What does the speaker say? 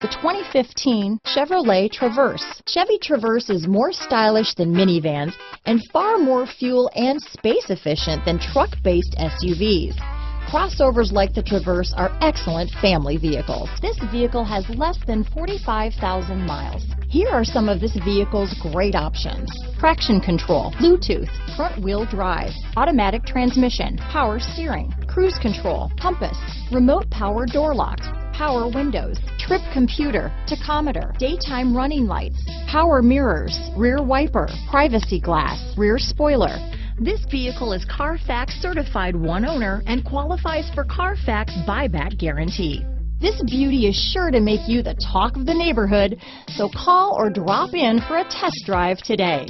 The 2015 Chevrolet Traverse. Chevy Traverse is more stylish than minivans and far more fuel and space efficient than truck-based SUVs. Crossovers like the Traverse are excellent family vehicles. This vehicle has less than 45,000 miles. Here are some of this vehicle's great options: traction control, Bluetooth, front wheel drive, automatic transmission, power steering, cruise control, compass, remote power door locks, power windows, trip computer, tachometer, daytime running lights, power mirrors, rear wiper, privacy glass, rear spoiler. This vehicle is Carfax certified one owner and qualifies for Carfax buyback guarantee. This beauty is sure to make you the talk of the neighborhood, so call or drop in for a test drive today.